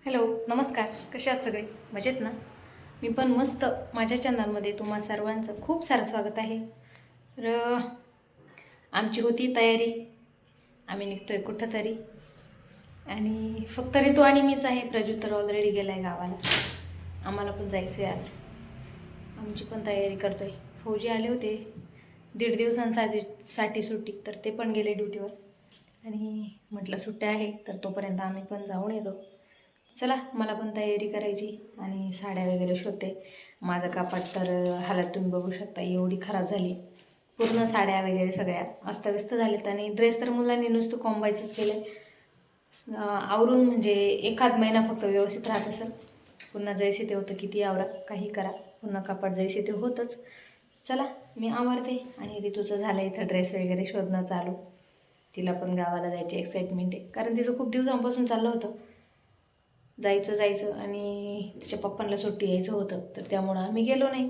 Hello, नमस्कार. कसे आहात सगळे? मजेत ना? मी पण मस्त. माझ्या चॅनलमध्ये तुम्हा सर्वांचं खूप सारं स्वागत आहे. तर आमची होती तयारी. आम्ही निघतोय कुठंतरी आणि फक्त ऋतू आणि मीच आहे. प्रजू तर ऑलरेडी गेला आहे गावाला. आम्हाला पण जायचं आहे आज. आमची पण तयारी करतोय. फौजी आले होते 1.5 दिवसांसाठी सुट्टी, तर ते पण गेले ड्युटीवर आणि म्हटलं सुट्ट्या आहे तर तोपर्यंत आम्ही पण जाऊन येतो. चला, मला पण तयारी करायची आणि साड्या वगैरे शोधते. माझं कपाट तर हालत तुम्ही बघू शकता, एवढी खराब झाली. पूर्ण साड्या वगैरे सगळ्या अस्तव्यस्त झालेत आणि ड्रेस तर मुलांनी नुसतं कॉम्बायचंच केलं. आवरून म्हणजे एखाद महिना फक्त व्यवस्थित राहत असेल. पुन्हा जैसे ते होतं, किती आवरा काही करा, पुन्हा कपाट जैसे ते होतंच. चला, मी आवरते आणि ऋतूचं झालं इथं ड्रेस वगैरे शोधणं चालू. तिला पण गावाला जायची एक्साइटमेंट आहे, कारण तिचं खूप दिवसांपासून चाललं होतं जायचं आणि तिच्या पप्पांना सुट्टी यायचं होतं, तर त्यामुळं आम्ही गेलो नाही.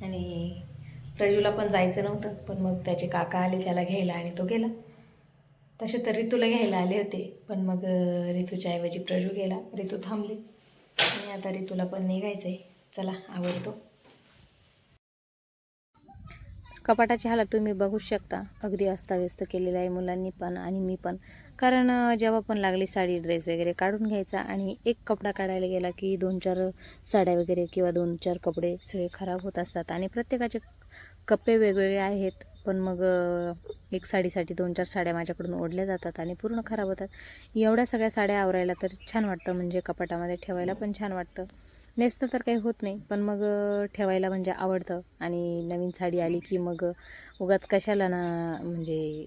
आणि प्रजूला पण जायचं नव्हतं, पण मग त्याचे काका आले त्याला घ्यायला आणि तो गेला. तसे तर ऋतूला घ्यायला आले होते, पण मग ऋतूच्या ऐवजी प्रजू गेला. ऋतू थांबली आणि आता ऋतूला पण निघायचं आहे. चला, आवडतो. कपाटाची हालत तुम्ही बघू शकता, अगदी अस्ताव्यस्त केलेलं आहे मुलांनी पण आणि मी पण. कारण जेव्हा पण लागली साडी ड्रेस वगैरे काढून घ्यायचा आणि एक कपडा काढायला गेला की 2-4 साड्या वगैरे किंवा 2-4 कपडे सगळे खराब होत असतात आणि प्रत्येकाचे कप्पे वेगवेगळे आहेत. पण मग एक साडीसाठी 2-4 साड्या माझ्याकडून ओढल्या जातात आणि पूर्ण खराब होतात. एवढ्या सगळ्या साड्या आवरायला तर छान वाटतं, म्हणजे कपाटामध्ये ठेवायला पण छान वाटतं. नेसतं तर काही होत नाही, पण मग ठेवायला म्हणजे आवडतं. आणि नवीन साडी आली की मग उगाच कशाला ना म्हणजे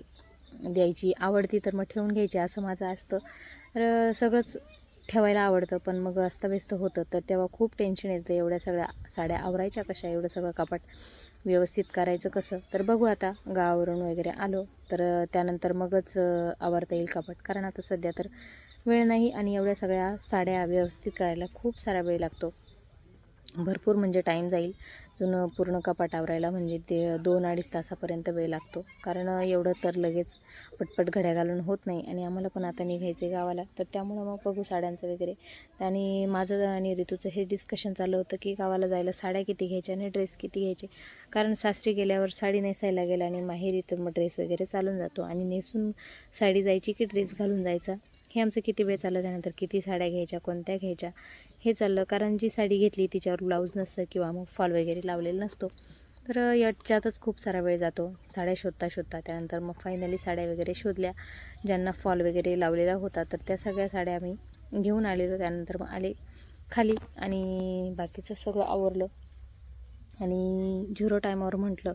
द्यायची, आवडती तर मग ठेवून घ्यायची असं माझं असतं. तर सगळंच ठेवायला आवडतं, पण मग अस्ताव्यस्त होतं तर तेव्हा खूप टेन्शन येतं. एवढ्या सगळ्या साड्या आवरायच्या कशा, एवढं सगळं कपाट व्यवस्थित करायचं कसं. तर बघू आता गावावरून वगैरे आलो तर त्यानंतर मगच आवरता येईल कपाट, कारण आता सध्या तर वेळ नाही आणि एवढ्या सगळ्या साड्या व्यवस्थित करायला खूप सारा वेळ लागतो. भरपूर म्हणजे टाईम जाईल. जुनं पूर्ण कपाट आवरायला म्हणजे ते 2-2.5 तासापर्यंत वेळ लागतो, कारण एवढं तर लगेच पटपट घड्या घालून होत नाही आणि आम्हाला पण आता निघायचं आहे गावाला. तर त्यामुळं मग बघू साड्यांचं वगैरे. आणि माझं आणि ऋतूचं हे डिस्कशन चाललं होतं की गावाला जायला साड्या किती घ्यायच्या आणि ड्रेस किती घ्यायचे, कारण सासरी गेल्यावर साडी नेसायला गेला आणि माहेरी तर मग ड्रेस वगैरे चालून जातो आणि नेसून साडी जायची की ड्रेस घालून जायचा, हे आमचं किती वेळ चाललं. त्यानंतर किती साड्या घ्यायच्या, कोणत्या घ्यायच्या हे चाललं, कारण जी साडी घेतली तिच्यावर ब्लाऊज नसतं किंवा मग फॉल वगैरे लावलेला नसतो. तर याच्यातच खूप सारा वेळ जातो साड्या शोधता. त्यानंतर मग फायनली साड्या वगैरे शोधल्या, ज्यांना फॉल वगैरे लावलेला होता तर त्या सगळ्या साड्या आम्ही घेऊन आलेलो. त्यानंतर मग आले खाली आणि बाकीचं सगळं आवरलं आणि 0 टायमावर म्हटलं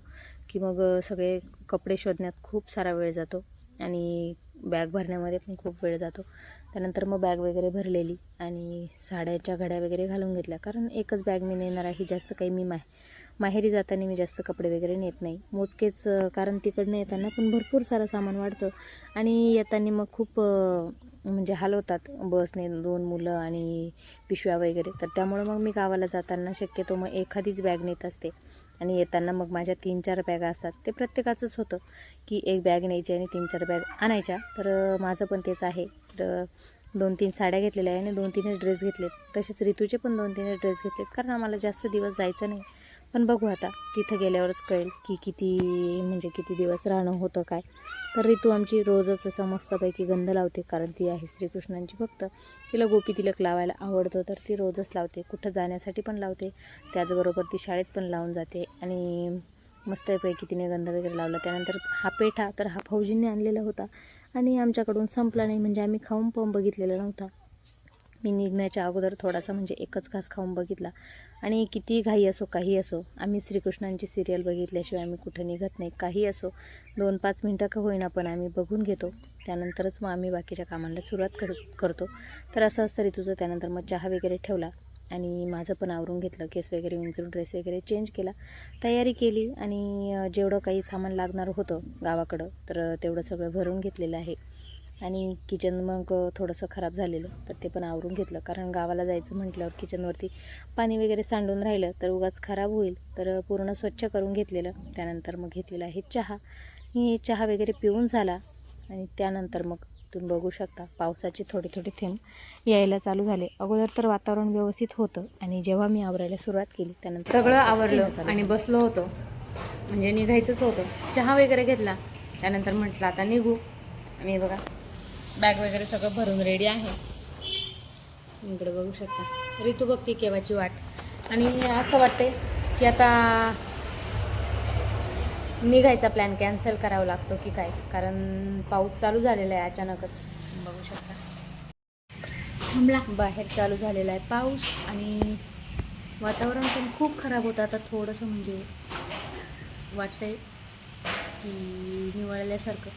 की मग सगळे कपडे शोधण्यात खूप सारा वेळ जातो आणि बॅग भरण्यामध्ये पण खूप वेळ जातो. त्यानंतर मग बॅग वगैरे भरलेली आणि साड्याच्या घड्या वगैरे घालून घेतल्या, कारण एकच बॅग मी नेणार आहे. जास्त काही मी माहेरी जाताना मी जास्त कपडे वगैरे नेत नाही, मोजकेच. कारण तिकडनं येताना पण भरपूर सारं सामान वाढतं आणि येताना मग खूप म्हणजे हाल होतात बसने, 2 मुलं आणि पिशव्या वगैरे. तर त्यामुळे मग मी गावाला जाताना शक्यतो मग एखादीच बॅग नेत असते आणि येताना मग माझ्या 3-4 बॅगा असतात. ते प्रत्येकाचंच होतं की एक बॅग न्यायची आणि 3-4 बॅग आणायच्या. तर माझं पण तेच आहे. तर 2-3 साड्या घेतलेल्या आहे आणि 2-3च ड्रेस घेतलेत. तसेच ऋतूचे पण 2-3 ड्रेस घेतलेत, कारण आम्हाला जास्त दिवस जायचं नाही. पण बघू आता तिथं गेल्यावरच कळेल की किती दिवस राहणं होतं काय. तर ऋतू आमची रोजच असं मस्तपैकी गंध लावते, कारण ती आहे श्रीकृष्णांची भक्त. तिला गोपी तिलक लावायला आवडतं, तर ती रोजच लावते. कुठं जाण्यासाठी पण लावते, त्याचबरोबर ती शाळेत पण लावून जाते आणि मस्तपैकी तिने गंध वगैरे लावला. त्यानंतर हा पेठा तर हा फौजींनी आणलेला होता आणि आमच्याकडून संपला नाही, म्हणजे आम्ही खाऊन पण बघितलेला नव्हता. मी निघण्याच्या अगोदर थोडासा म्हणजे एकच घास खाऊन बघितला. आणि किती घाई असो काही असो, आम्ही श्रीकृष्णांची सिरियल बघितल्याशिवाय आम्ही कुठं निघत नाही. काही असो, 2-5 मिनटं का होईना पण आम्ही बघून घेतो, त्यानंतरच मग आम्ही बाकीच्या कामांना सुरुवात करतो. तर असं असतं ऋतूचं. त्यानंतर मग चहा वगैरे ठेवला आणि माझं पण आवरून घेतलं, केस वगैरे विंचरून ड्रेस वगैरे चेंज केला, तयारी केली आणि जेवढं काही सामान लागणार होतं गावाकडं तर तेवढं सगळं भरून घेतलेलं आहे. आणि किचन मग थोडंसं खराब झालेलं, तर ते पण आवरून घेतलं, कारण गावाला जायचं म्हटल्यावर किचनवरती पाणी वगैरे सांडून राहिलं तर उगाच खराब होईल. तर पूर्ण स्वच्छ करून घेतलेलं. त्यानंतर मग घेतलेला आहे चहा. चहा वगैरे पिऊन झाला आणि त्यानंतर मग तुम्ही बघू शकता पावसाचे थोडे थोडे थेंब यायला चालू झाले. अगोदर तर वातावरण व्यवस्थित होतं आणि जेव्हा मी आवरायला सुरुवात केली त्यानंतर सगळं आवरलं आणि बसलो होतो, म्हणजे निघायचंच होतं. चहा वगैरे घेतला, त्यानंतर म्हटलं आता निघू. आणि बघा बॅग वगैरे सगळं भरून रेडी आहे. इकडे बघू शकता ऋतू बघती केव्हाची वाट. आणि असं वाटते की आता निघायचा प्लॅन कॅन्सल करावा लागतो की काय, कारण पाऊस चालू झालेला आहे अचानकच. बघू शकता थांबला, बाहेर चालू झालेला आहे पाऊस आणि वातावरण पण खूप खराब होतं. आता थोडंसं म्हणजे वाटतंय की निवळल्यासारखं.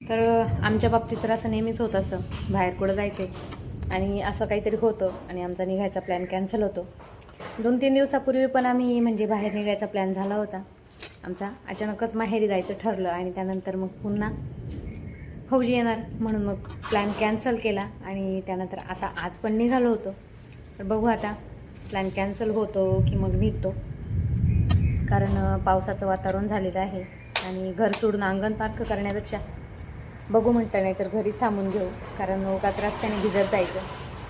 तर आमच्या बाबतीत तर असं नेहमीच होतं, असं बाहेर कुठं जायचं आणि असं काहीतरी होतं आणि आमचा निघायचा प्लॅन कॅन्सल होतो. 2-3 दिवसापूर्वी पण आम्ही म्हणजे बाहेर निघायचा प्लॅन झाला होता आमचा. अचानकच माहेरी जायचं ठरलं आणि त्यानंतर मग पुन्हा फौजी येणार म्हणून मग प्लॅन कॅन्सल केला. आणि त्यानंतर आता आज पण निघालो होतो. तर बघू आता प्लॅन कॅन्सल होतो की मग निघतो, कारण पावसाचं वातावरण झालेलं आहे आणि घर सोडून अंगण पार्क करण्यापेक्षा बघू म्हटलं, नाही तर घरीच थांबून घेऊ, कारण उगाच रस्त्याने भिजत जायचं.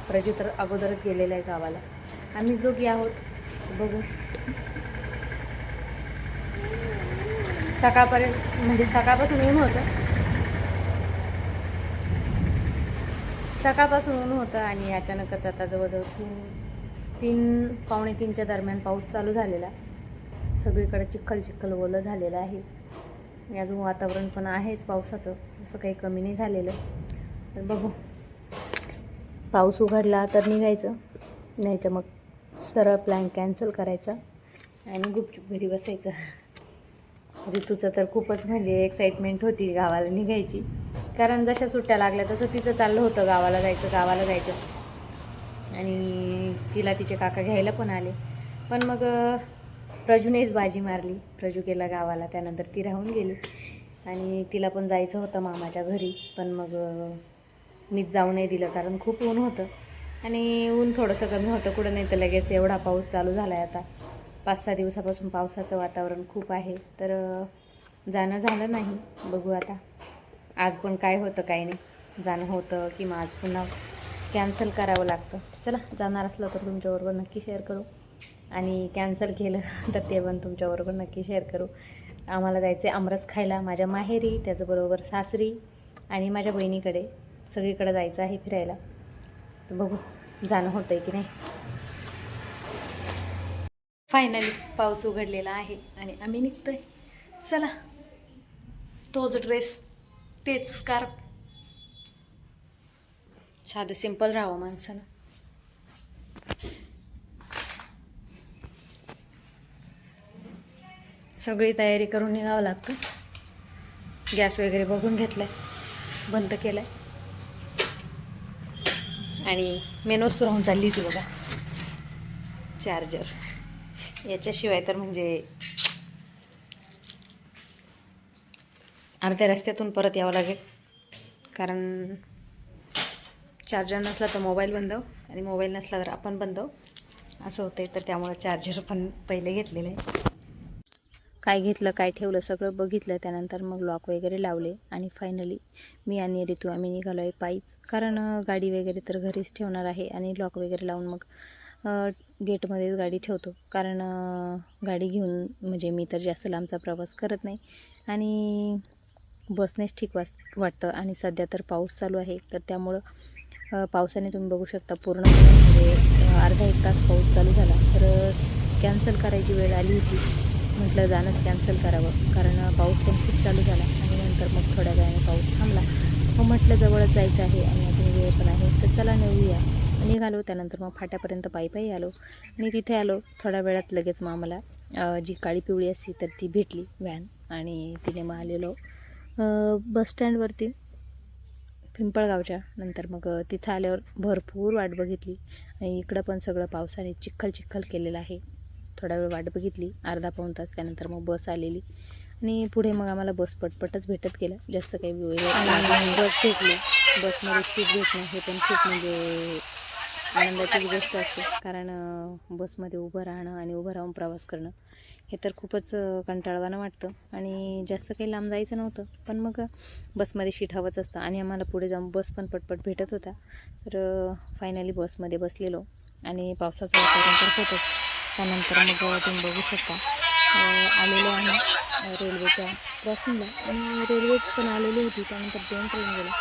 प्रजू तर अगोदरच गेलेला आहे गावाला, आम्हीच दोघी आहोत. बघू सकाळपर्यंत, म्हणजे सकाळपासून ऊन होतं आणि अचानकच आता जवळजवळ 3-3:15च्या दरम्यान पाऊस चालू झालेला. सगळीकडे चिखल ओलं झालेलं आहे. अजून वातावरण पण आहेच पावसाचं, असं काही कमी नाही झालेलं. तर बघू, पाऊस उघडला तर निघायचं, नाही तर मग सरळ प्लॅन कॅन्सल करायचा आणि गुपचूप घरी बसायचं. ऋतूचं तर खूपच म्हणजे एक्साइटमेंट होती गावाला निघायची, कारण जशा सुट्ट्या लागल्या तसं तिचं चाललं होतं गावाला जायचं. आणि तिला तिचे काका घ्यायला पण आले, पण मग प्रजूनेच बाजी मारली. प्रजू गेला गावाला, त्यानंतर ती राहून गेली आणि तिला पण जायचं होतं मामाच्या घरी, पण मग मीच जाऊ नाही दिलं, कारण खूप ऊन होतं आणि ऊन थोडंसं कमी होतं कुठं, नाही तर लगेच एवढा पाऊस चालू झाला आहे. आता 5-6 दिवसापासून पावसाचं वातावरण खूप आहे, तर जाणं झालं नाही. बघू आता आज पण काय होतं काय नाही, जाणं होतं की मग आज पुन्हा कॅन्सल करावं लागतं. चला, जाणार असलं तर तुमच्याबरोबर नक्की शेअर करू आणि कॅन्सल केलं तर ते पण तुमच्याबरोबर नक्की शेअर करू. आम्हाला जायचं आहे आमरस खायला माझ्या माहेरी, त्याचबरोबर सासरी आणि माझ्या बहिणीकडे, सगळीकडे जायचं आहे फिरायला. तर बघू जाणं होतं आहे की नाही. फायनली पाऊस उघडलेला आहे आणि आम्ही निघतोय. चला, तोच ड्रेस, तेच स्कार्फ, साधं सिंपल राहावं माणसानं. सगळी तयारी करून निघावं लागतं. गॅस वगैरे बघून घेतलाय, बंद केलाय आणि मेन वस्तू राहून चालली होती बघा, चार्जर. याच्याशिवाय तर म्हणजे अर्ध्या रस्त्यातून परत यावं लागेल, कारण चार्जर नसला तर मोबाईल बंद आणि मोबाईल नसला तर आपण बंद, असं होतं आहे. तर त्यामुळं चार्जर पण पहिले घेतलेलं आहे. काय घेतलं काय ठेवलं सगळं बघितलं, त्यानंतर मग लॉक वगैरे लावले आणि फायनली मी आणि ऋतू आम्ही निघालो आहे पायीच, कारण गाडी वगैरे तर घरीच ठेवणार आहे आणि लॉक वगैरे लावून मग गेटमध्येच गाडी ठेवतो, कारण गाडी घेऊन म्हणजे मी तर जास्त लांबचा प्रवास करत नाही आणि बसनेच ठीक वाटतं. आणि सध्या तर पाऊस चालू आहे, तर त्यामुळं पावसाने तुम्ही बघू शकता पूर्ण म्हणजे अर्धा 1 तास पाऊस चालू झाला, तर कॅन्सल करायची वेळ आली होती. म्हटलं जाणंच कॅन्सल करावं, कारण पाऊस पण खूप चालू झाला आणि नंतर मग थोड्या वेळाने पाऊस थांबला. मग म्हटलं जवळच जायचं आहे आणि अजून वेळ पण आहे, तर चला निघूया. निघालो, त्यानंतर मग फाट्यापर्यंत पायी आलो आणि तिथे आलो. थोड्या वेळात लगेच मग आम्हाला जी काळी पिवळी असती तर ती भेटली व्हॅन आणि तिने मग आलेलो बसस्टँडवरती पिंपळगावच्या. नंतर मग तिथं आल्यावर भरपूर वाट बघितली आणि इकडं पण सगळं पावसाने चिखल केलेलं आहे. थोडा वेळ वाट बघितली, अर्धा-पाऊण तास, त्यानंतर मग बस आलेली आणि पुढे मग आम्हाला बस पटपटच भेटत गेलं, जास्त काही वेळ बस भेटली. बसमध्ये सीट भेटणं हे पण खूप म्हणजे आनंदाची गोष्ट असते, कारण बसमध्ये उभं राहणं आणि उभं राहून प्रवास करणं हे तर खूपच कंटाळवाणं वाटतं आणि जास्त काही लांब जायचं नव्हतं. पण मग बसमध्ये शीट हवंच असतं आणि आम्हाला पुढे जाऊन बस पण पटपट भेटत होता. तर फायनली बसमध्ये बसलेलो आणि पावसाचं वातावरण तर होतंच. त्यानंतर मग तुम्ही बघू शकता आलेलो आम्ही रेल्वेच्या क्रॉसिंगला आणि रेल्वे पण आलेली होती. त्यानंतर 2 ट्रेन गेल्या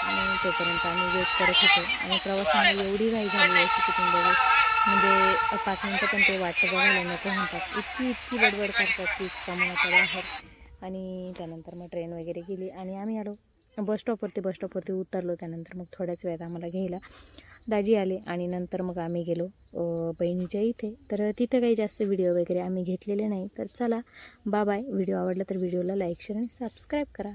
आणि तोपर्यंत आम्ही वेट करत होतो आणि प्रवाशांना एवढी घाई झाली अशी की तुम्ही बघू म्हणजे 5 मिनटं पण ते वाट बघायला नको म्हणतात. इतकी बडबड करतात की प्रमाणाच्या बाहेर. आणि त्यानंतर मग ट्रेन वगैरे गेली आणि आम्ही आलो बस स्टॉपवरती उतरलो. त्यानंतर मग थोड्याच वेळात आम्हाला घ्यायला दाजी आले आणि नंतर मग आम्ही गेलो बहिणीच्या इथे. तर तिथं काही जास्त व्हिडिओ वगैरे आम्ही घेतलेले नाही. तर चला बाय. व्हिडिओ आवडला तर व्हिडिओला लाईक शेअर आणि सबस्क्राईब करा.